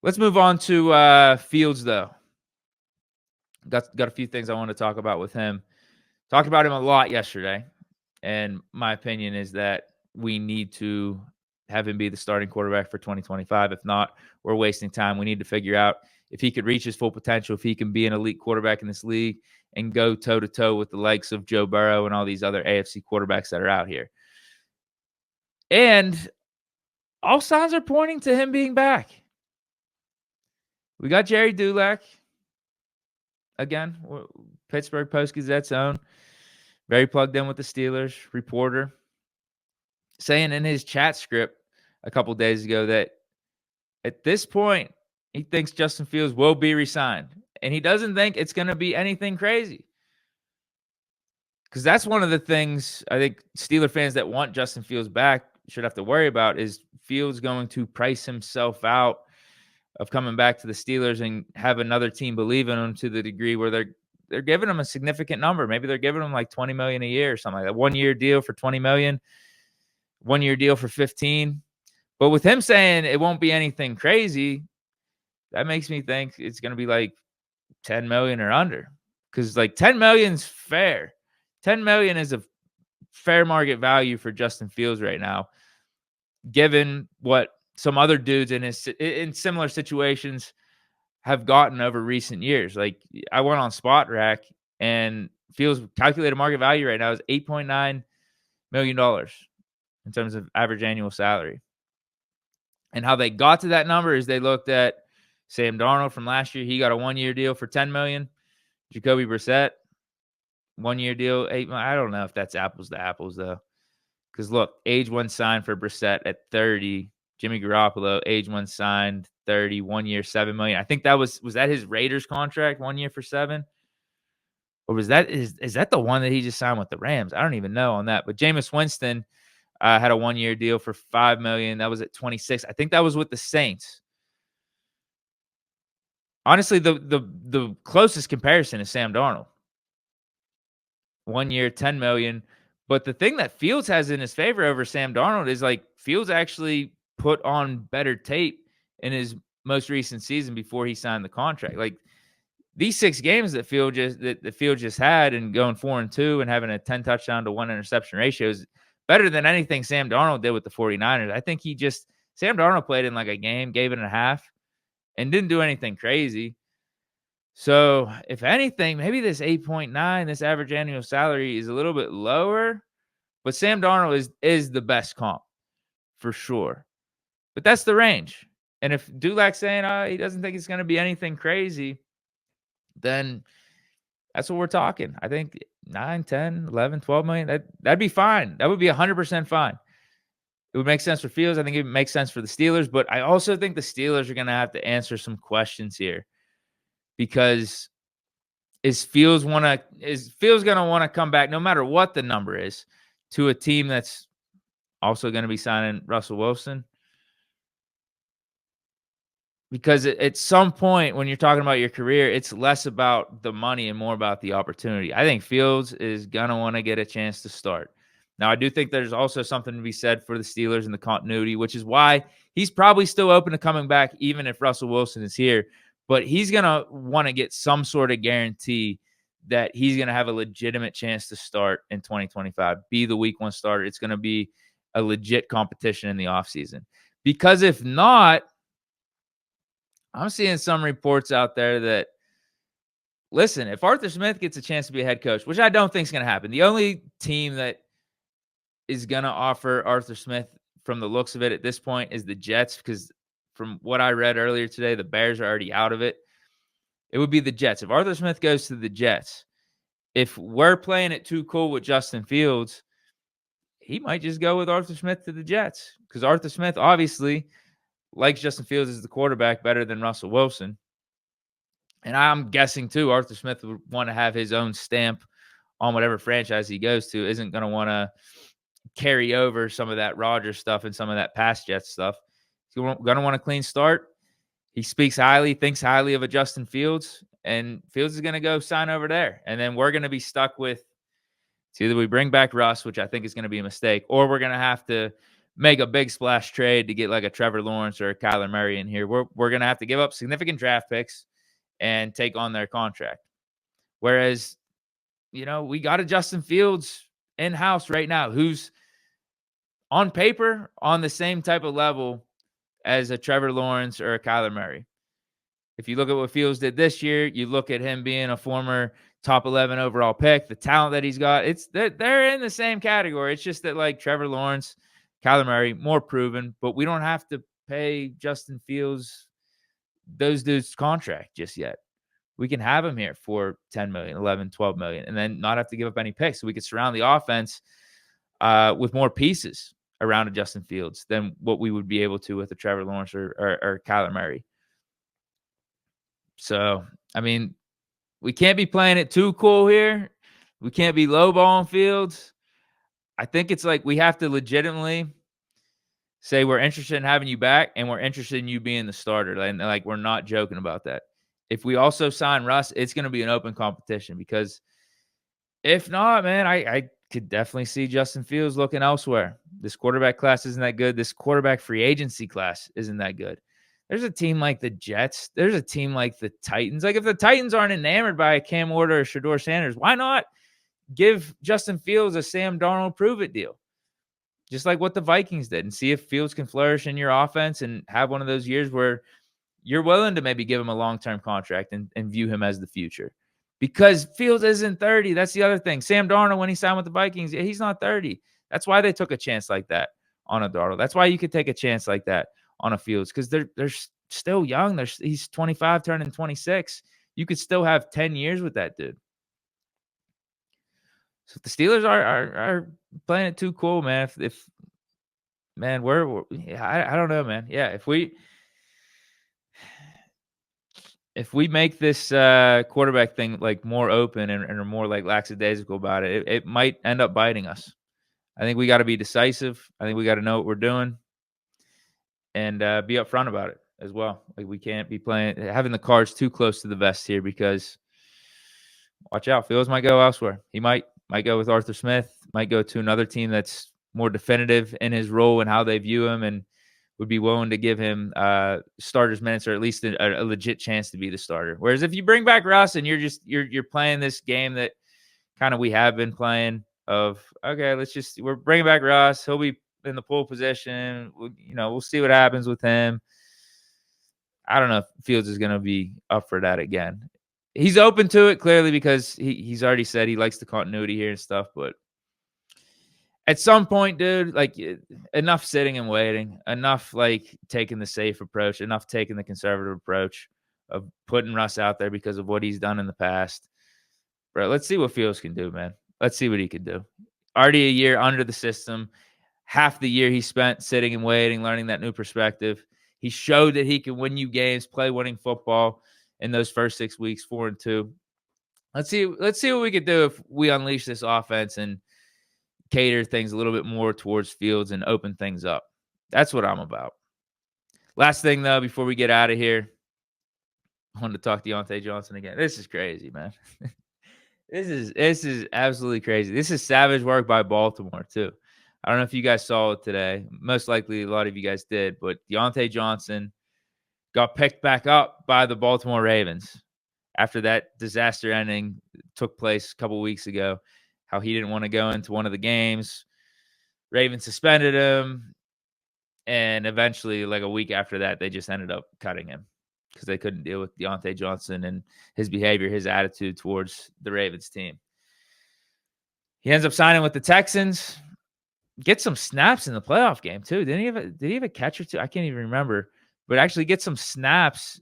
Let's move on to Fields, though. Got a few things I want to talk about with him. Talked about him a lot yesterday, and my opinion is that we need to have him be the starting quarterback for 2025. If not, we're wasting time. We need to figure out if he could reach his full potential, if he can be an elite quarterback in this league and go toe-to-toe with the likes of Joe Burrow and all these other AFC quarterbacks that are out here. And all signs are pointing to him being back. We got Jerry Dulac. Again, Pittsburgh Post-Gazette's own. Very plugged in with the Steelers reporter, saying in his chat script a couple days ago that at this point, he thinks Justin Fields will be re-signed. And he doesn't think it's going to be anything crazy. Because that's one of the things I think Steeler fans that want Justin Fields back should have to worry about is Fields going to price himself out of coming back to the Steelers and have another team believe in him to the degree where they're giving him a significant number. Maybe they're giving him like $20 million a year or something like that. 1 year deal for $20 million, 1 year deal for 15. But with him saying it won't be anything crazy, that makes me think it's going to be like 10 million or under. Because like 10 million is fair. 10 million is a fair market value for Justin Fields right now, given what some other dudes in similar situations have gotten over recent years. Like I went on Spot Rack and Fields calculated market value right now is $8.9 million in terms of average annual salary. And how they got to that number is they looked at Sam Darnold from last year. He got a 1 year deal for $10 million. Jacoby Brissett, 1 year deal, $8 million. I don't know if that's apples to apples though. Because look, age one signed for Brissett at 30. Jimmy Garoppolo, age one signed, 30, 1 year, $7 million. I think that was that his Raiders contract, 1 year for $7 million? Or was that is that the one that he just signed with the Rams? I don't even know on that. But Jameis Winston had a 1 year deal for $5 million. That was at 26. I think that was with the Saints. Honestly, the closest comparison is Sam Darnold. 1 year, $10 million. But the thing that Fields has in his favor over Sam Darnold is like Fields actually put on better tape in his most recent season before he signed the contract. Like these 6 games that Field just had and going 4-2 and having a 10 touchdown to 1 interception ratio is better than anything Sam Darnold did with the 49ers. I think Sam Darnold played in like a game, gave it a half, and didn't do anything crazy. So, if anything, maybe this 8.9, this average annual salary is a little bit lower, but Sam Darnold is the best comp for sure. But that's the range. And if Dulac's saying he doesn't think it's going to be anything crazy, then that's what we're talking. I think 9, 10, 11, 12 million, that'd be fine. That would be 100% fine. It would make sense for Fields. I think it makes sense for the Steelers, but I also think the Steelers are going to have to answer some questions here. Because is Fields going to want to come back no matter what the number is to a team that's also going to be signing Russell Wilson? Because at some point when you're talking about your career, it's less about the money and more about the opportunity. I think Fields is going to want to get a chance to start. Now, I do think there's also something to be said for the Steelers and the continuity, which is why he's probably still open to coming back even if Russell Wilson is here. But he's going to want to get some sort of guarantee that he's going to have a legitimate chance to start in 2025, be the week 1 starter. It's going to be a legit competition in the offseason. Because if not, I'm seeing some reports out there that, listen, if Arthur Smith gets a chance to be a head coach, which I don't think is going to happen, the only team that is going to offer Arthur Smith from the looks of it at this point is the Jets, because from what I read earlier today, the Bears are already out of it. It would be the Jets. If Arthur Smith goes to the Jets, if we're playing it too cool with Justin Fields, he might just go with Arthur Smith to the Jets, because Arthur Smith obviously likes Justin Fields as the quarterback better than Russell Wilson. And I'm guessing, too, Arthur Smith would want to have his own stamp on whatever franchise he goes to, isn't going to want to carry over some of that Rodgers stuff and some of that past Jets stuff. He's going to want a clean start. He thinks highly of a Justin Fields, and Fields is going to go sign over there. And then we're going to be stuck with, it's either we bring back Russ, which I think is going to be a mistake, or we're going to have to make a big splash trade to get like a Trevor Lawrence or a Kyler Murray in here. We're going to have to give up significant draft picks and take on their contract. Whereas, we got a Justin Fields in-house right now who's on paper on the same type of level as a Trevor Lawrence or a Kyler Murray. If you look at what Fields did this year, you look at him being a former top 11 overall pick, the talent that he's got, they're in the same category. It's just that like Trevor Lawrence, Kyler Murray, more proven, but we don't have to pay Justin Fields those dudes' contract just yet. We can have him here for 10 million, 11, 12 million, and then not have to give up any picks. So we could surround the offense with more pieces around a Justin Fields than what we would be able to with a Trevor Lawrence or Kyler Murray. So, I mean, we can't be playing it too cool here. We can't be lowballing Fields. I think it's like we have to legitimately say we're interested in having you back and we're interested in you being the starter. And like we're not joking about that. If we also sign Russ, it's going to be an open competition because if not, man, I could definitely see Justin Fields looking elsewhere. This quarterback class isn't that good. This quarterback free agency class isn't that good. There's a team like the Jets. There's a team like the Titans. Like if the Titans aren't enamored by Cam Ward or Shedeur Sanders, why not give Justin Fields a Sam Darnold prove-it deal? Just like what the Vikings did, and see if Fields can flourish in your offense and have one of those years where you're willing to maybe give him a long-term contract and view him as the future. Because Fields isn't 30. That's the other thing. Sam Darnold, when he signed with the Vikings, he's not 30. That's why they took a chance like that on a Darnold. That's why you could take a chance like that on a Fields, because they're still young. He's 25, turning 26. You could still have 10 years with that dude. So the Steelers are playing it too cool, man. If man, I don't know, man. Yeah, if we make this quarterback thing like more open and are more like lackadaisical about it, it might end up biting us. I think we got to be decisive. I think we got to know what we're doing and be upfront about it as well. Like we can't be having the cards too close to the vest here, because watch out, Fields might go elsewhere. He might go with Arthur Smith, might go to another team that's more definitive in his role and how they view him and would be willing to give him starters minutes, or at least a legit chance to be the starter. Whereas if you bring back Russ and you're playing this game that kind of we have been playing of, okay, we're bringing back Russ. He'll be in the pole position. We'll see what happens with him. I don't know if Fields is going to be up for that again. He's open to it clearly because he's already said he likes the continuity here and stuff, but at some point, dude, like enough sitting and waiting, enough like taking the safe approach, enough taking the conservative approach of putting Russ out there because of what he's done in the past. Bro, let's see what Fields can do, man. Let's see what he can do. Already a year under the system, half the year he spent sitting and waiting, learning that new perspective. He showed that he can win you games, play winning football in those first 6 weeks, 4-2. Let's see what we could do if we unleash this offense and cater things a little bit more towards Fields and open things up. That's what I'm about. Last thing, though, before we get out of here, I wanted to talk Diontae Johnson again. This is crazy, man. This is absolutely crazy. This is savage work by Baltimore, too. I don't know if you guys saw it today. Most likely a lot of you guys did, but Diontae Johnson got picked back up by the Baltimore Ravens after that disaster ending took place a couple weeks ago. How he didn't want to go into one of the games. Ravens suspended him. And eventually, like a week after that, they just ended up cutting him because they couldn't deal with Diontae Johnson and his behavior, his attitude towards the Ravens team. He ends up signing with the Texans. Get some snaps in the playoff game, too. Did he have a catch or two? I can't even remember. But actually get some snaps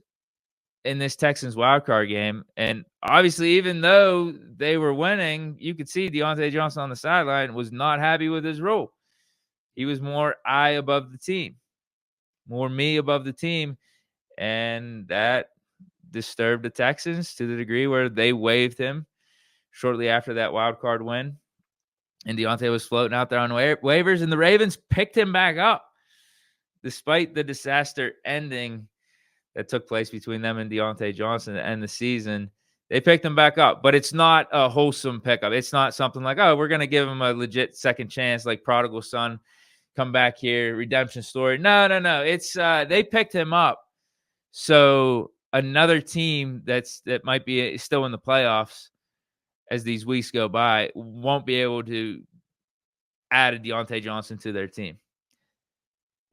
in this Texans wildcard game. And obviously, even though they were winning, you could see Diontae Johnson on the sideline was not happy with his role. He was more I above the team, more me above the team. And that disturbed the Texans to the degree where they waived him shortly after that wildcard win. And Diontae was floating out there on waivers, and the Ravens picked him back up despite the disaster ending that took place between them and Diontae Johnson to end the season. They picked him back up, but it's not a wholesome pickup. It's not something like, oh, we're going to give him a legit second chance, like prodigal son come back here, redemption story. No. It's they picked him up. So another team that might be still in the playoffs as these weeks go by won't be able to add a Diontae Johnson to their team.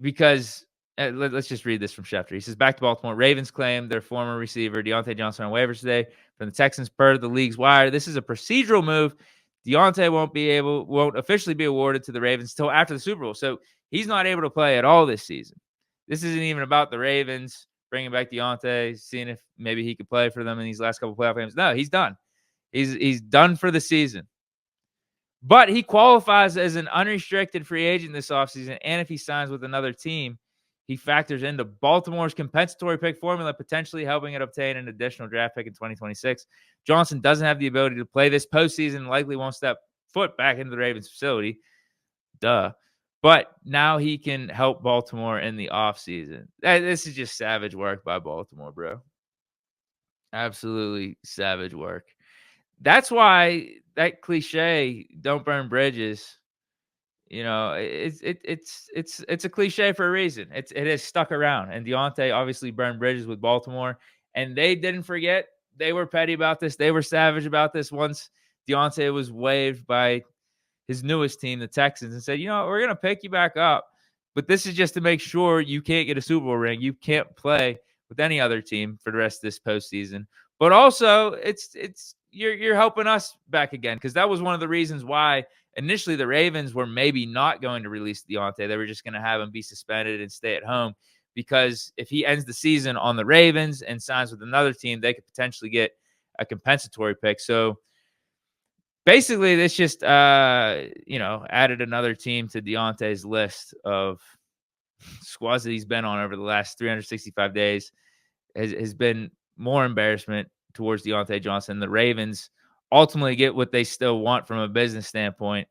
Because let's just read this from Schefter. He says, back to Baltimore. Ravens claim their former receiver, Diontae Johnson, on waivers today from the Texans per the league's wire. This is a procedural move. Diontae won't officially be awarded to the Ravens until after the Super Bowl. So he's not able to play at all this season. This isn't even about the Ravens bringing back Diontae, seeing if maybe he could play for them in these last couple of playoff games. No, he's done. He's done for the season. But he qualifies as an unrestricted free agent this offseason, and if he signs with another team, he factors into Baltimore's compensatory pick formula, potentially helping it obtain an additional draft pick in 2026. Johnson doesn't have the ability to play this postseason and likely won't step foot back into the Ravens facility. Duh. But now he can help Baltimore in the offseason. This is just savage work by Baltimore, bro. Absolutely savage work. That's why that cliche, don't burn bridges, it's a cliche for a reason. It has stuck around. And Diontae obviously burned bridges with Baltimore, and they didn't forget. They were petty about this. They were savage about this once Diontae was waived by his newest team, the Texans, and said, we're going to pick you back up, but this is just to make sure you can't get a Super Bowl ring. You can't play with any other team for the rest of this postseason. But also, you're helping us back again, because that was one of the reasons why initially the Ravens were maybe not going to release Diontae. They were just going to have him be suspended and stay at home, because if he ends the season on the Ravens and signs with another team, they could potentially get a compensatory pick. So basically, this just added another team to Diontae's list of squads that he's been on over the last 365 days. Has been more embarrassment towards Diontae Johnson. The Ravens ultimately get what they still want from a business standpoint,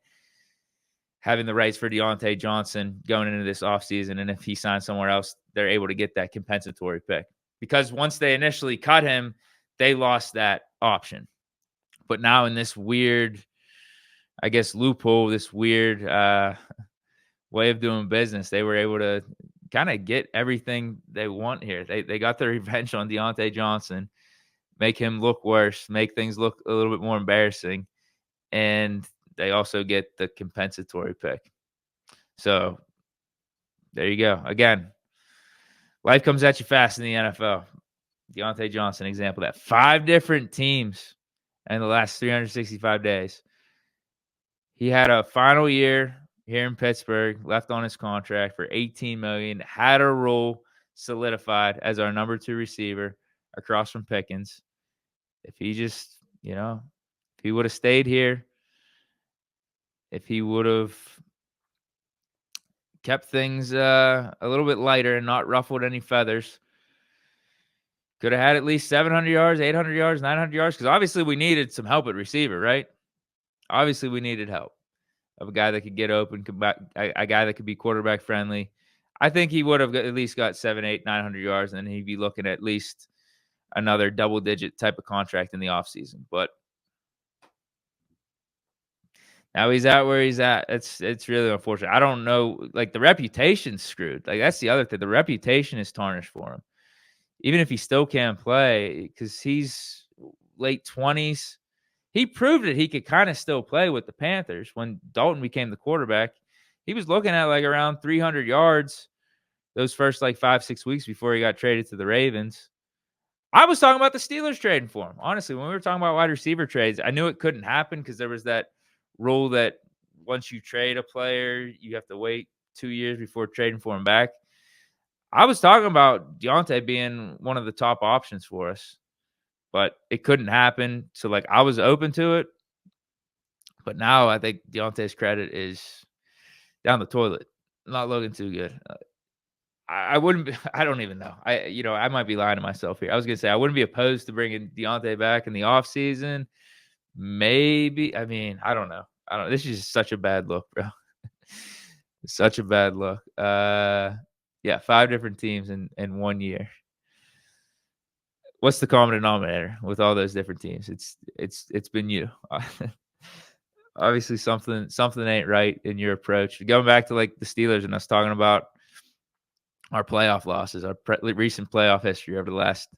having the rights for Diontae Johnson going into this offseason. And if he signs somewhere else, they're able to get that compensatory pick. Because once they initially cut him, they lost that option. But now in this weird, I guess, loophole, this weird way of doing business, they were able to kind of get everything they want here. They got their revenge on Diontae Johnson, make him look worse, make things look a little bit more embarrassing, and they also get the compensatory pick. So there you go. Again, life comes at you fast in the NFL. Diontae Johnson, example of that. 5 different teams in the last 365 days. He had a final year here in Pittsburgh, left on his contract for $18 million, had a role solidified as our number 2 receiver across from Pickens. If he just, if he would have stayed here, if he would have kept things a little bit lighter and not ruffled any feathers, could have had at least 700 yards, 800 yards, 900 yards, because obviously we needed some help at receiver, right? Obviously we needed help of a guy that could get open, a guy that could be quarterback friendly. I think he would have at least got 700, 800, 900 yards, and then he'd be looking at least another double-digit type of contract in the offseason. But now he's out where he's at. It's really unfortunate. I don't know. Like, the reputation's screwed. Like, that's the other thing. The reputation is tarnished for him. Even if he still can't play, because he's late 20s. He proved that he could kind of still play with the Panthers when Dalton became the quarterback. He was looking at like around 300 yards those first like 5-6 weeks before he got traded to the Ravens. I was talking about the Steelers trading for him. Honestly, when we were talking about wide receiver trades, I knew it couldn't happen because there was that rule that once you trade a player, you have to wait 2 years before trading for him back. I was talking about Diontae being one of the top options for us, but it couldn't happen. So, like, I was open to it. But now I think Diontae's credit is down the toilet. Not looking too good. I wouldn't be, I don't even know. I might be lying to myself here. I was going to say I wouldn't be opposed to bringing Diontae back in the offseason. Maybe. I mean, I don't know. This is just such a bad look, bro. Such a bad look. Yeah, 5 different teams in 1 year. What's the common denominator with all those different teams? It's been you. obviously something ain't right in your approach. Going back to like the Steelers and us talking about our playoff losses, our recent playoff history over the last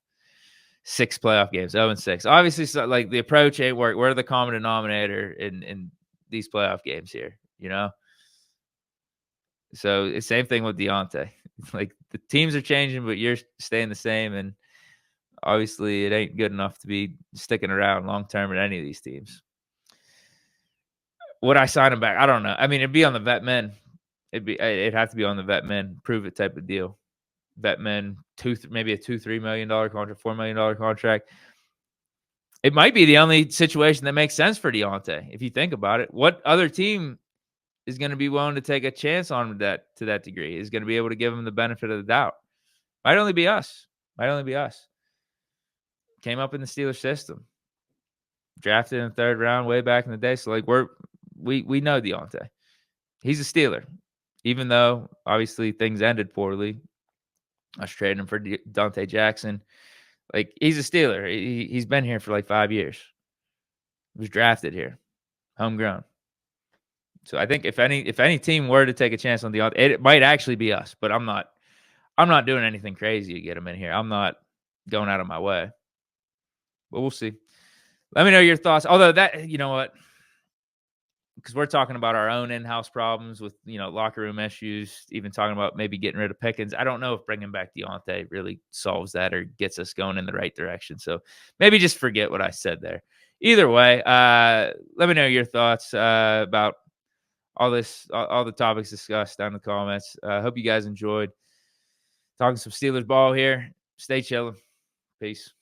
6 playoff games, 0-6. Obviously, so, like the approach ain't work. We're the common denominator in these playoff games here, you know. So it's same thing with Diontae. Like the teams are changing, but you're staying the same, and obviously it ain't good enough to be sticking around long term at any of these teams. Would I sign him back? I don't know. I mean, it'd be on the vet men. It'd have to be on the vet men, prove it type of deal. Vet men, maybe a $2-3 million contract, $4 million contract. It might be the only situation that makes sense for Diontae, if you think about it. What other team is going to be willing to take a chance on him to that degree? Is going to be able to give him the benefit of the doubt? Might only be us. Came up in the Steelers system, drafted in the 3rd round way back in the day. So like we know Diontae. He's a Steeler, even though obviously things ended poorly. I was trading him for Diontae Jackson. Like he's a Steeler. He's been here for like 5 years. He was drafted here, homegrown. So I think if any team were to take a chance on Diontae, it might actually be us. But I'm not doing anything crazy to get him in here. I'm not going out of my way. But we'll see. Let me know your thoughts. Although that, you know what? Because we're talking about our own in-house problems with, locker room issues, even talking about maybe getting rid of Pickens. I don't know if bringing back Diontae really solves that or gets us going in the right direction. So maybe just forget what I said there. Either way, let me know your thoughts about all the topics discussed down in the comments. Hope you guys enjoyed talking some Steelers ball here. Stay chilling. Peace.